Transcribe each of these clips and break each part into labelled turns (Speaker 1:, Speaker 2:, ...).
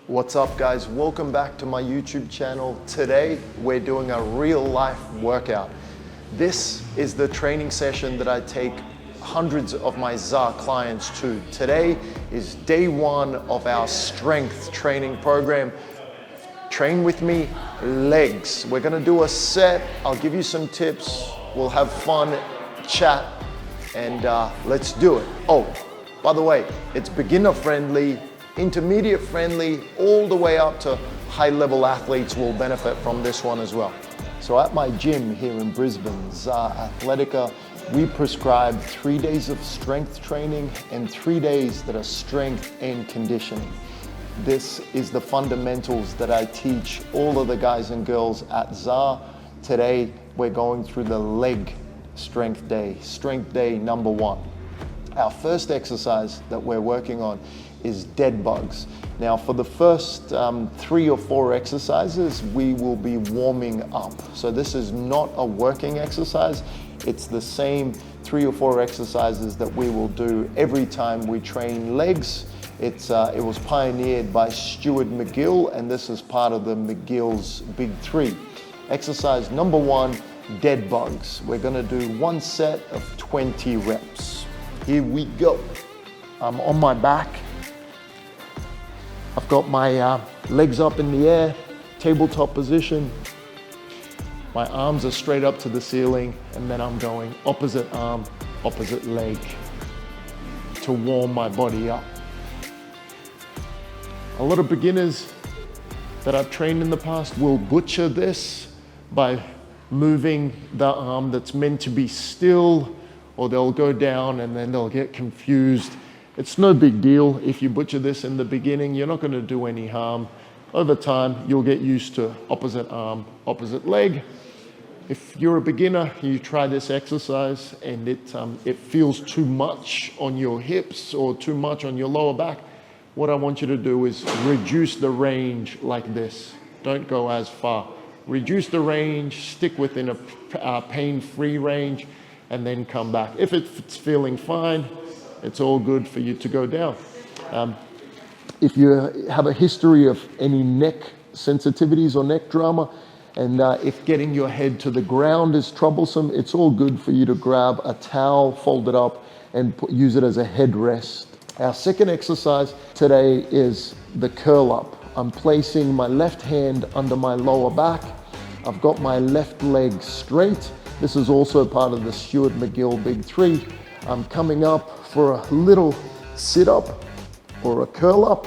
Speaker 1: What's up, guys? Welcome back to my YouTube channel. Today we're doing a real life workout. This is the training session that I take hundreds of my ZA clients to. Today is day one of our strength training program. Train with me, legs. We're gonna do a set. I'll give you some tips. We'll have fun, chat, and let's do it. Oh, by the way, it's beginner friendly, intermediate friendly, all the way up to high level athletes will benefit from this one as well. So at my gym here in Brisbane, ZA Athletica, we prescribe 3 days of strength training and 3 days that are strength and conditioning. This is the fundamentals that I teach all of the guys and girls at ZA. Today, we're going through the leg strength day number one. Our first exercise that we're working on is dead bugs. Now for the first 3 or 4 exercises, we will be warming up. So this is not a working exercise. It's the same 3 or 4 exercises that we will do every time we train legs. It was pioneered by Stuart McGill, and this is part of the McGill's Big 3. Exercise number 1, dead bugs. We're gonna do 1 set of 20 reps. Here we go. I'm on my back. I've got my legs up in the air, tabletop position. My arms are straight up to the ceiling, and then I'm going opposite arm, opposite leg to warm my body up. A lot of beginners that I've trained in the past will butcher this by moving the arm that's meant to be still, or they'll go down and then they'll get confused. It's no big deal if you butcher this in the beginning. You're not going to do any harm. Over time, you'll get used to opposite arm, opposite leg. If you're a beginner, you try this exercise and it feels too much on your hips or too much on your lower back, what I want you to do is reduce the range like this. Don't go as far. Reduce the range, stick within a pain-free range, and then come back. If it's feeling fine, it's all good for you to go down. If you have a history of any neck sensitivities or neck drama, and if getting your head to the ground is troublesome, it's all good for you to grab a towel, fold it up, and use it as a headrest. Our second exercise today is the curl up. I'm placing my left hand under my lower back. I've got my left leg straight. This is also part of the Stuart McGill Big 3. I'm coming up for a little sit-up or a curl-up,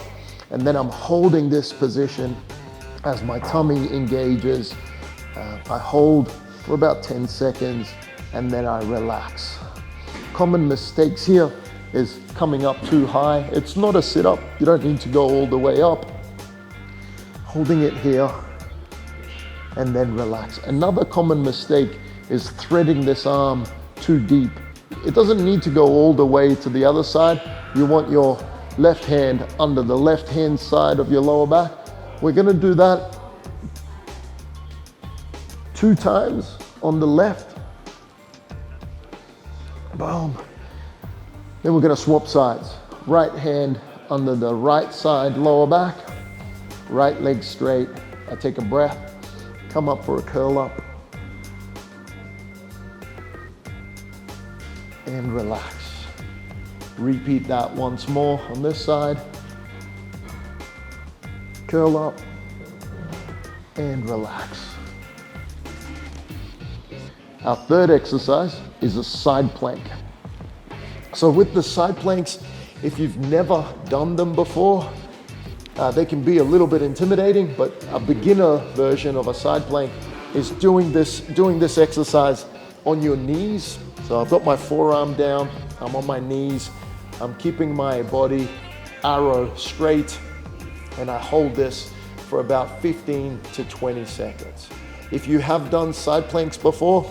Speaker 1: and then I'm holding this position as my tummy engages. I hold for about 10 seconds, and then I relax. Common mistakes here is coming up too high. It's not a sit-up. You don't need to go all the way up. Holding it here, and then relax. Another common mistake is threading this arm too deep. It doesn't need to go all the way to the other side. You want your left hand under the left hand side of your lower back. We're gonna do that 2 times on the left. Boom. Then we're gonna swap sides. Right hand under the right side lower back. Right leg straight. I take a breath. Come up for a curl up. And relax. Repeat that once more on this side. Curl up and relax. Our third exercise is a side plank. So with the side planks, if you've never done them before, they can be a little bit intimidating, but a beginner version of a side plank is doing this exercise on your knees. So I've got my forearm down, I'm on my knees, I'm keeping my body arrow straight, and I hold this for about 15 to 20 seconds. If you have done side planks before,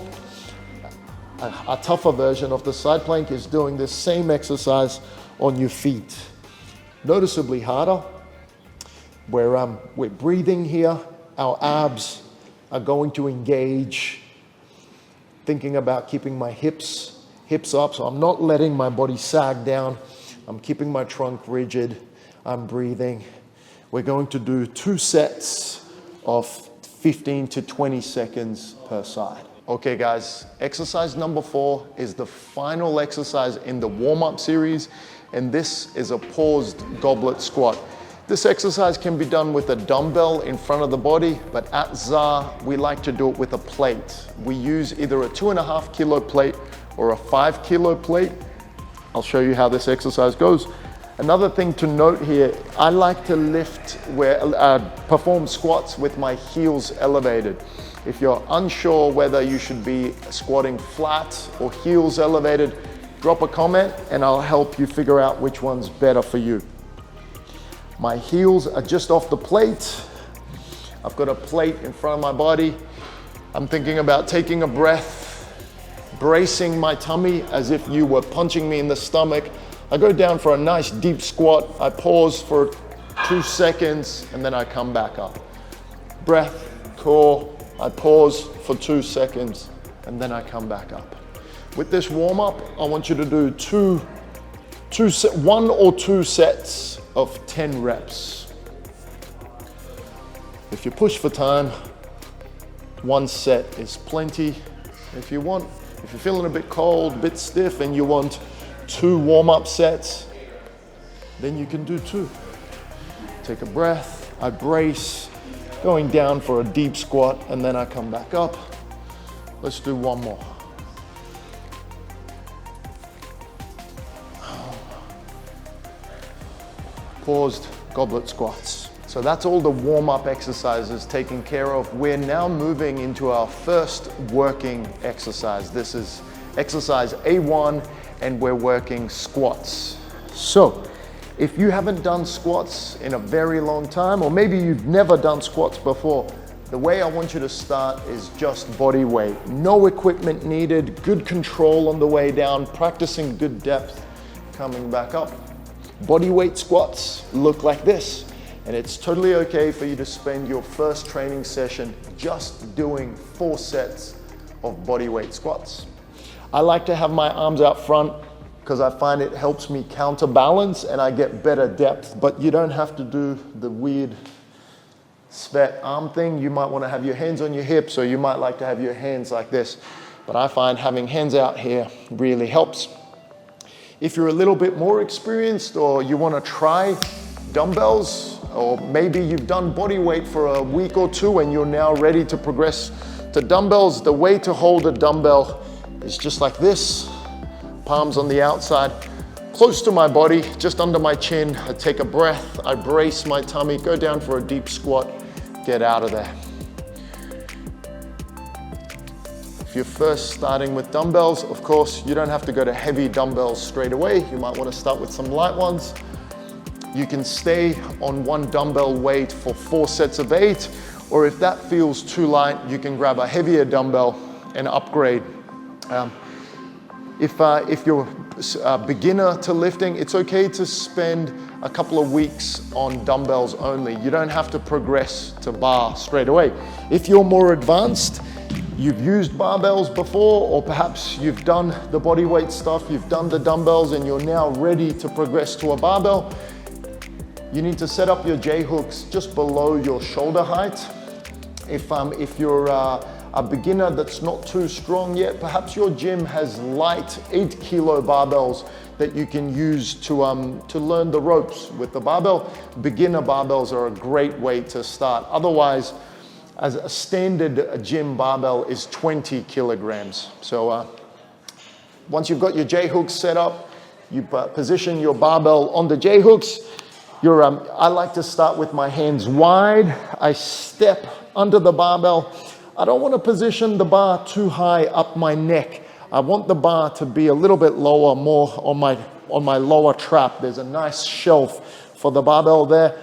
Speaker 1: a tougher version of the side plank is doing this same exercise on your feet. Noticeably harder. We're breathing here, our abs are going to engage, thinking about keeping my hips up, so I'm not letting my body sag down. I'm keeping my trunk rigid. I'm breathing. We're going to do 2 sets of 15 to 20 seconds per side. Okay guys, exercise number 4 is the final exercise in the warm-up series, and this is a paused goblet squat. This exercise can be done with a dumbbell in front of the body, but at ZAR, we like to do it with a plate. We use either a 2.5 kilo plate or a 5 kilo plate. I'll show you how this exercise goes. Another thing to note here, I like to perform squats with my heels elevated. If you're unsure whether you should be squatting flat or heels elevated, drop a comment and I'll help you figure out which one's better for you. My heels are just off the plate. I've got a plate in front of my body. I'm thinking about taking a breath, bracing my tummy as if you were punching me in the stomach. I go down for a nice deep squat. I pause for 2 seconds and then I come back up. Breath, core. I pause for 2 seconds and then I come back up. With this warm up, I want you to do 1 or 2 sets of 10 reps. If you push for time, 1 set is plenty. If you're feeling a bit cold, a bit stiff, and you want 2 warm-up sets, then you can do 2. Take a breath, I brace, going down for a deep squat, and then I come back up. Let's do 1 more. Paused goblet squats. So that's all the warm-up exercises taken care of. We're now moving into our first working exercise. This is exercise A1, and we're working squats. So if you haven't done squats in a very long time, or maybe you've never done squats before, the way I want you to start is just body weight. No equipment needed, good control on the way down, practicing good depth, coming back up. Body weight squats look like this, and it's totally okay for you to spend your first training session just doing 4 sets of body weight squats. I like to have my arms out front because I find it helps me counterbalance and I get better depth, but you don't have to do the weird sweat arm thing. You might want to have your hands on your hips, or you might like to have your hands like this, but I find having hands out here really helps. If you're a little bit more experienced, or you want to try dumbbells, or maybe you've done body weight for a week or 2 and you're now ready to progress to dumbbells, the way to hold a dumbbell is just like this, palms on the outside, close to my body, just under my chin. I take a breath, I brace my tummy, go down for a deep squat, get out of there. If you're first starting with dumbbells, of course, you don't have to go to heavy dumbbells straight away. You might want to start with some light ones. You can stay on 1 dumbbell weight for 4 sets of 8, or if that feels too light, you can grab a heavier dumbbell and upgrade. If you're a beginner to lifting, it's okay to spend a couple of weeks on dumbbells only. You don't have to progress to bar straight away. If you're more advanced, you've used barbells before, or perhaps you've done the body weight stuff, you've done the dumbbells, and you're now ready to progress to a barbell, you need to set up your J-hooks just below your shoulder height. If you're a beginner that's not too strong yet, perhaps your gym has light 8 kilo barbells that you can use to learn the ropes with the barbell. Beginner barbells are a great way to start. Otherwise, as a standard gym barbell is 20 kilograms. So once you've got your J-hooks set up, you position your barbell on the J-hooks. I like to start with my hands wide. I step under the barbell. I don't want to position the bar too high up my neck. I want the bar to be a little bit lower, more on my lower trap. There's a nice shelf for the barbell there.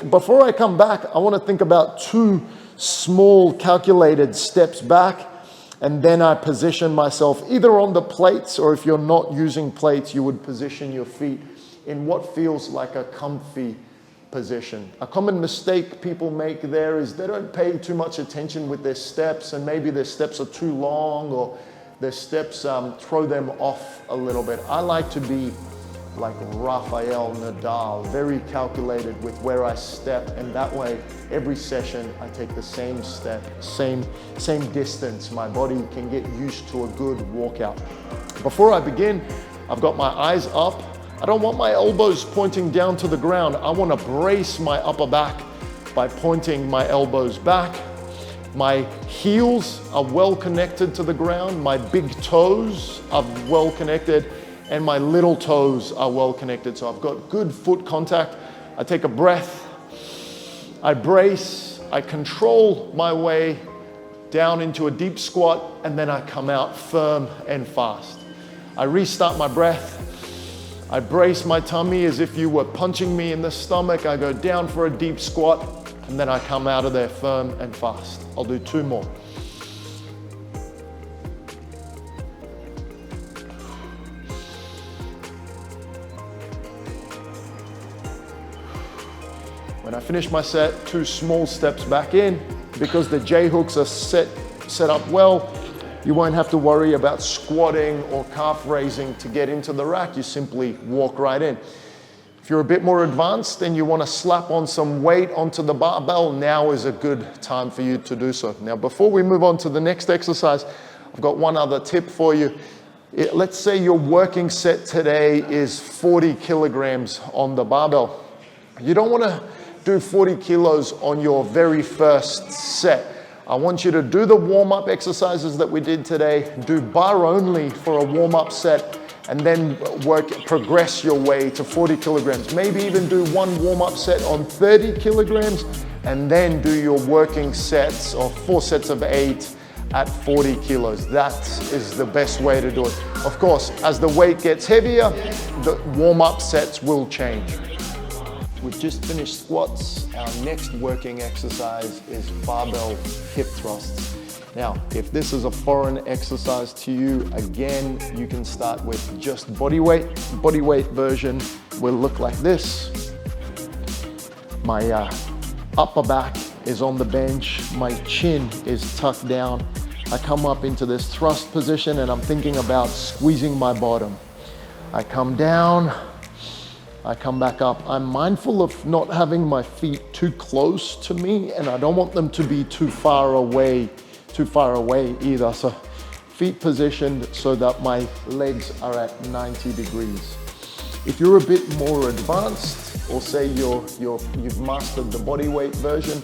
Speaker 1: Before I come back, I want to think about 2 small calculated steps back, and then I position myself either on the plates, or if you're not using plates, you would position your feet in what feels like a comfy position. A common mistake people make there is they don't pay too much attention with their steps, and maybe their steps are too long, or their steps throw them off a little bit. I like to be like Rafael Nadal, very calculated with where I step, and that way every session I take the same step, same distance. My body can get used to a good walkout. Before I begin, I've got my eyes up. I don't want my elbows pointing down to the ground. I want to brace my upper back by pointing my elbows back. My heels are well connected to the ground. My big toes are well connected, and my little toes are well connected. So I've got good foot contact. I take a breath. I brace. I control my way down into a deep squat, and then I come out firm and fast. I restart my breath. I brace my tummy as if you were punching me in the stomach. I go down for a deep squat, and then I come out of there firm and fast. I'll do 2 more. When I finish my set, 2 small steps back in. Because the J hooks are set up well, you won't have to worry about squatting or calf raising to get into the rack. You simply walk right in. If you're a bit more advanced and you want to slap on some weight onto the barbell, now is a good time for you to do so. Now, before we move on to the next exercise, I've got one other tip for you. Let's say your working set today is 40 kilograms on the barbell. You don't want to do 40 kilos on your very first set. I want you to do the warm-up exercises that we did today, do bar only for a warm-up set, and then progress your way to 40 kilograms. Maybe even do one warm-up set on 30 kilograms, and then do your working sets or 4 sets of 8 at 40 kilos. That is the best way to do it. Of course, as the weight gets heavier, the warm-up sets will change. We've just finished squats. Our next working exercise is barbell hip thrusts. Now, if this is a foreign exercise to you, again, you can start with just body weight. Body weight version will look like this. My upper back is on the bench. My chin is tucked down. I come up into this thrust position and I'm thinking about squeezing my bottom. I come down. I come back up. I'm mindful of not having my feet too close to me, and I don't want them to be too far away either. So feet positioned so that my legs are at 90 degrees. If you're a bit more advanced, or say you've mastered the body weight version,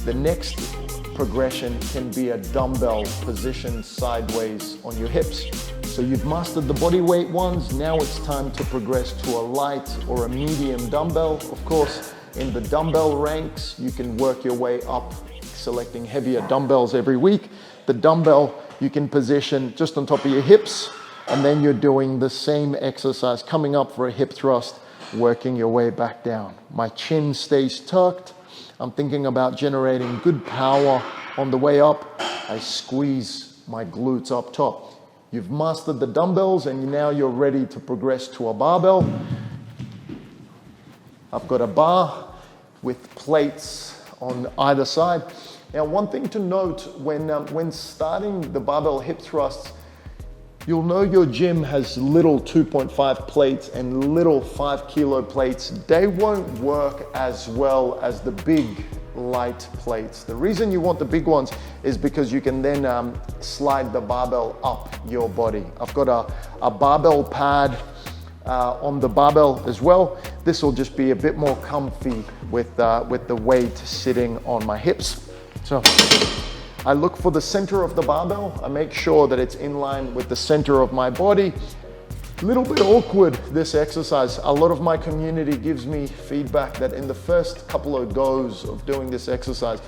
Speaker 1: the next progression can be a dumbbell position sideways on your hips. So you've mastered the body weight ones, now it's time to progress to a light or a medium dumbbell. Of course, in the dumbbell ranks, you can work your way up, selecting heavier dumbbells every week. The dumbbell you can position just on top of your hips, and then you're doing the same exercise, coming up for a hip thrust, working your way back down. My chin stays tucked. I'm thinking about generating good power on the way up. I squeeze my glutes up top. You've mastered the dumbbells and now you're ready to progress to a barbell. I've got a bar with plates on either side. Now, one thing to note when starting the barbell hip thrusts, you'll know your gym has little 2.5 plates and little 5 kilo plates. They won't work as well as the big light plates. The reason you want the big ones is because you can then slide the barbell up your body. I've got a barbell pad on the barbell as well. This will just be a bit more comfy with the weight sitting on my hips. So I look for the center of the barbell. I make sure that it's in line with the center of my body. A little bit awkward, this exercise. A lot of my community gives me feedback that in the first couple of goes of doing this exercise,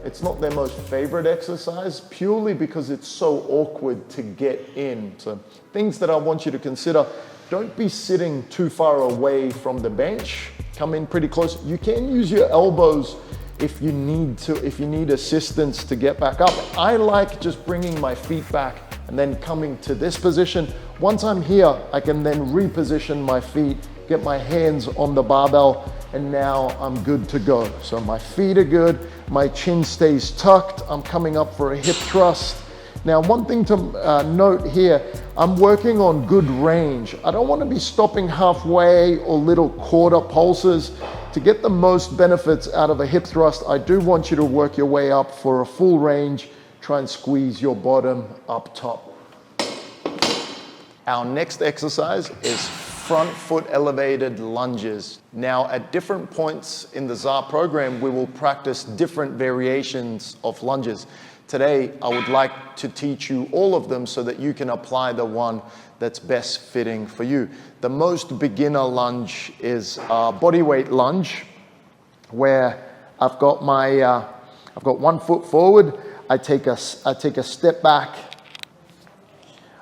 Speaker 1: it's not their most favorite exercise, purely because it's so awkward to get in. So things that I want you to consider: don't be sitting too far away from the bench. Come in pretty close. You can use your elbows if you need assistance to get back up. I like just bringing my feet back and then coming to this position. Once I'm here, I can then reposition my feet, get my hands on the barbell, and now I'm good to go. So my feet are good, my chin stays tucked, I'm coming up for a hip thrust, Now, one thing to note here, I'm working on good range. I don't want to be stopping halfway or little quarter pulses. To get the most benefits out of a hip thrust, I do want you to work your way up for a full range. Try and squeeze your bottom up top. Our next exercise is front foot elevated lunges. Now, at different points in the ZAR program, we will practice different variations of lunges. Today, I would like to teach you all of them so that you can apply the one that's best fitting for you. The most beginner lunge is a body weight lunge, where I've got 1 foot forward. I take a step back.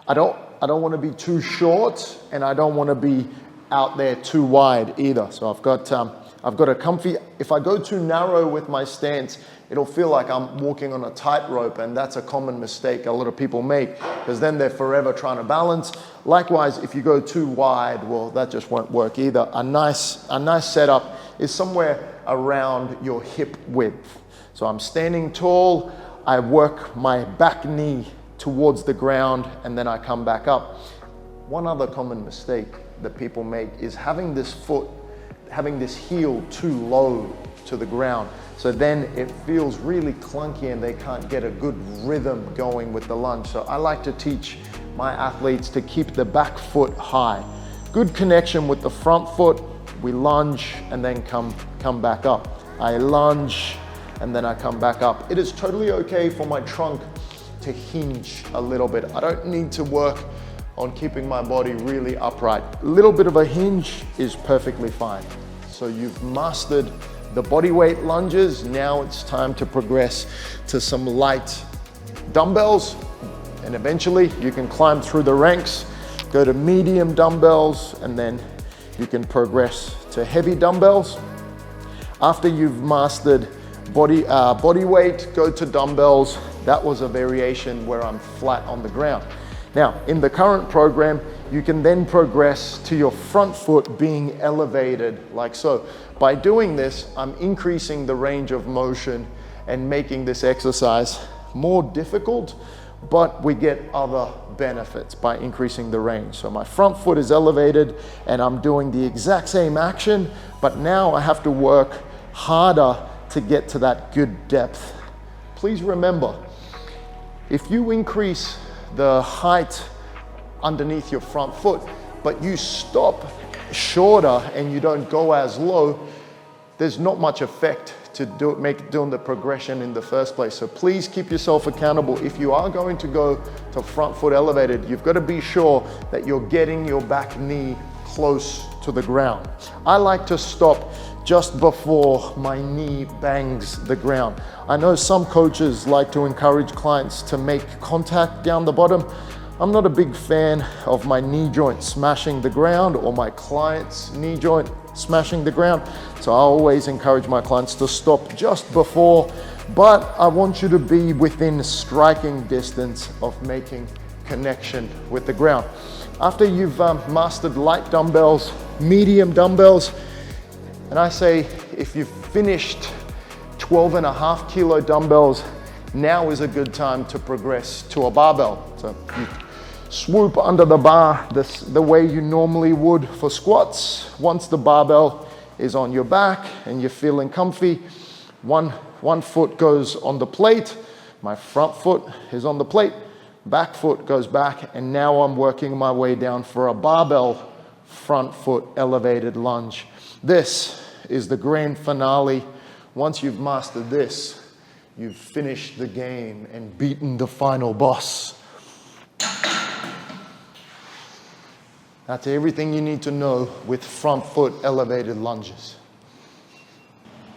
Speaker 1: I don't want to be too short, and I don't want to be out there too wide either. So I've got a comfy. If I go too narrow with my stance, it'll feel like I'm walking on a tightrope, and that's a common mistake a lot of people make, because then they're forever trying to balance. Likewise, if you go too wide, well, that just won't work either. A nice setup is somewhere around your hip width. So I'm standing tall, I work my back knee towards the ground, and then I come back up. One other common mistake that people make is having this heel too low to the ground. So then it feels really clunky and they can't get a good rhythm going with the lunge. So I like to teach my athletes to keep the back foot high. Good connection with the front foot. We lunge and then come back up. I lunge and then I come back up. It is totally okay for my trunk to hinge a little bit. I don't need to work on keeping my body really upright. A little bit of a hinge is perfectly fine. So you've mastered the body weight lunges. Now it's time to progress to some light dumbbells, and eventually you can climb through the ranks, go to medium dumbbells, and then you can progress to heavy dumbbells. After you've mastered body weight, go to dumbbells. That was a variation where I'm flat on the ground. Now, in the current program, you can then progress to your front foot being elevated like so. By doing this, I'm increasing the range of motion and making this exercise more difficult, but we get other benefits by increasing the range. So my front foot is elevated and I'm doing the exact same action, but now I have to work harder to get to that good depth. Please remember, if you increase the height underneath your front foot, but you stop shorter and you don't go as low, there's not much effect to doing the progression in the first place. So please keep yourself accountable. If you are going to go to front foot elevated, you've got to be sure that you're getting your back knee close to the ground. I like to stop just before my knee bangs the ground. I know some coaches like to encourage clients to make contact down the bottom. I'm not a big fan of my knee joint smashing the ground or my client's knee joint smashing the ground. So I always encourage my clients to stop just before, but I want you to be within striking distance of making connection with the ground. After you've mastered light dumbbells, medium dumbbells, and I say if you've finished 12.5 kilo dumbbells, now is a good time to progress to a barbell. So you swoop under the bar the way you normally would for squats. Once the barbell is on your back and you're feeling comfy, one foot goes on the plate, my front foot is on the plate, back foot goes back, and now I'm working my way down for a barbell front foot elevated lunge. This is the grand finale. Once you've mastered this, you've finished the game and beaten the final boss. That's everything you need to know with front foot elevated lunges.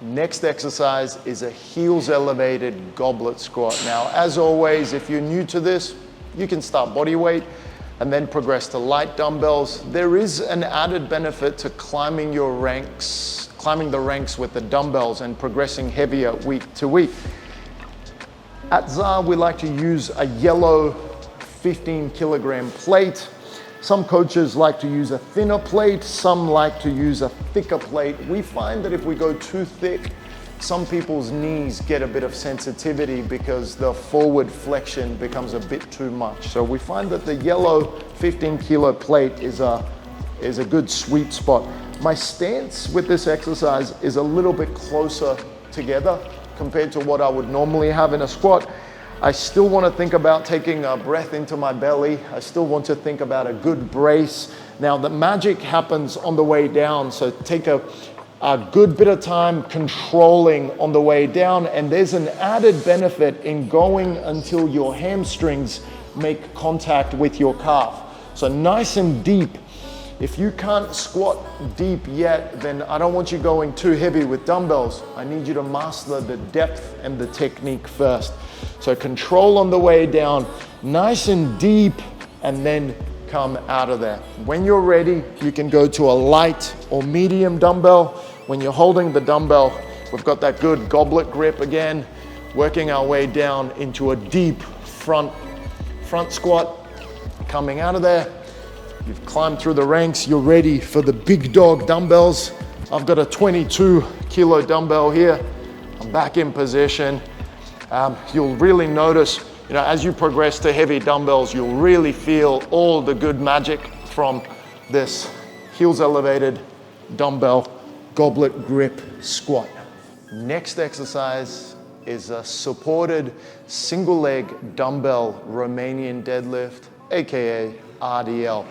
Speaker 1: Next exercise is a heels elevated goblet squat. Now, as always, if you're new to this, you can start body weight and then progress to light dumbbells. There is an added benefit to climbing the ranks with the dumbbells and progressing heavier week to week. At ZAR, we like to use a yellow 15 kilogram plate. Some coaches like to use a thinner plate, some like to use a thicker plate. We find that if we go too thick some people's knees get a bit of sensitivity because the forward flexion becomes a bit too much. So we find that the yellow 15 kilo plate is a good sweet spot. My stance with this exercise is a little bit closer together compared to what I would normally have in a squat. I still want to think about taking a breath into my belly. I still want to think about a good brace. Now the magic happens on the way down, so take a good bit of time controlling on the way down, and there's an added benefit in going until your hamstrings make contact with your calf. So nice and deep. If you can't squat deep yet, then I don't want you going too heavy with dumbbells. I need you to master the depth and the technique first. So control on the way down, nice and deep, and then come out of there. When you're ready, you can go to a light or medium dumbbell. When you're holding the dumbbell, we've got that good goblet grip again, working our way down into a deep front squat. Coming out of there, you've climbed through the ranks, you're ready for the big dog dumbbells. I've got a 22 kilo dumbbell here. I'm back in position. You'll really notice, as you progress to heavy dumbbells, you'll really feel all the good magic from this heels elevated dumbbell goblet grip squat. Next exercise is a supported single leg dumbbell Romanian deadlift, AKA RDL.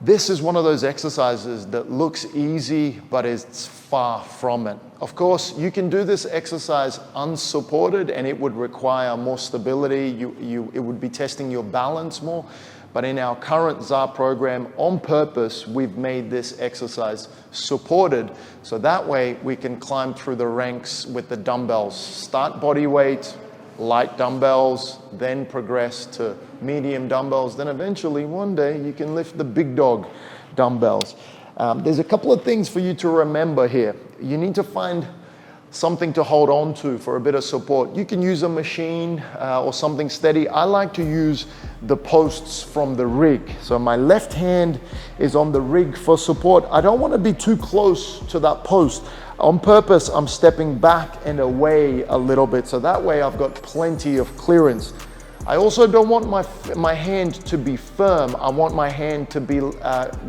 Speaker 1: This is one of those exercises that looks easy, but it's far from it. Of course, you can do this exercise unsupported and it would require more stability. It would be testing your balance more. But in our current ZAR program, on purpose, we've made this exercise supported. So that way we can climb through the ranks with the dumbbells. Start body weight, light dumbbells, then progress to medium dumbbells. Then eventually one day you can lift the big dog dumbbells. There's a couple of things for you to remember here. You need to find something to hold on to for a bit of support. You can use a machine or something steady. I like to use the posts from the rig. So my left hand is on the rig for support. I don't want to be too close to that post. On purpose, I'm stepping back and away a little bit, so that way I've got plenty of clearance. I also don't want my hand to be firm. I want my hand to be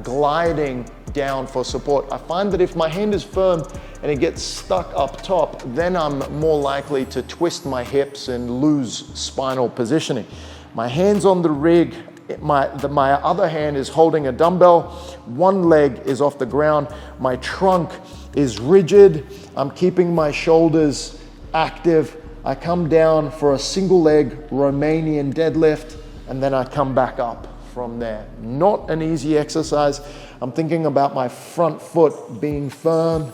Speaker 1: gliding down for support. I find that if my hand is firm and it gets stuck up top, then I'm more likely to twist my hips and lose spinal positioning. My hand's on the rig, my other hand is holding a dumbbell, one leg is off the ground, my trunk is rigid, I'm keeping my shoulders active. I come down for a single leg Romanian deadlift, and then I come back up from there. Not an easy exercise. I'm thinking about my front foot being firm.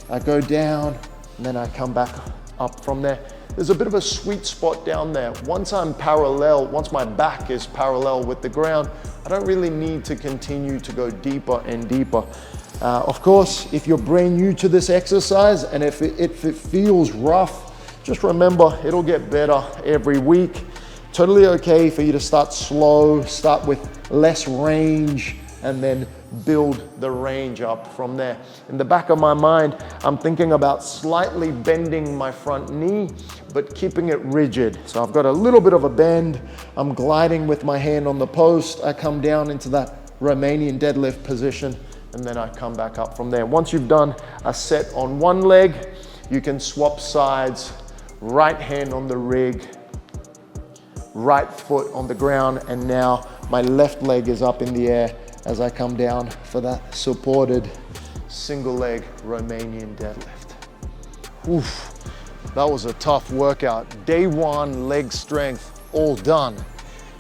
Speaker 1: I go down, and then I come back up from there. There's a bit of a sweet spot down there. Once my back is parallel with the ground, I don't really need to continue to go deeper and deeper. Of course, if you're brand new to this exercise, and if it feels rough, just remember, it'll get better every week. Totally okay for you to start slow, start with less range, and then build the range up from there. In the back of my mind, I'm thinking about slightly bending my front knee, but keeping it rigid. So I've got a little bit of a bend. I'm gliding with my hand on the post. I come down into that Romanian deadlift position, and then I come back up from there. Once you've done a set on one leg, you can swap sides. Right hand on the rig, right foot on the ground, and now my left leg is up in the air as I come down for that supported single leg Romanian deadlift. Oof, that was a tough workout. Day one, leg strength, all done.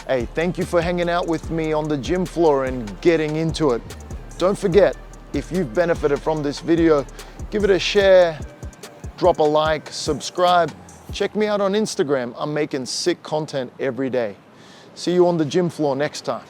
Speaker 1: Hey, thank you for hanging out with me on the gym floor and getting into it. Don't forget, if you've benefited from this video, give it a share, drop a like, subscribe. Check me out on Instagram. I'm making sick content every day. See you on the gym floor next time.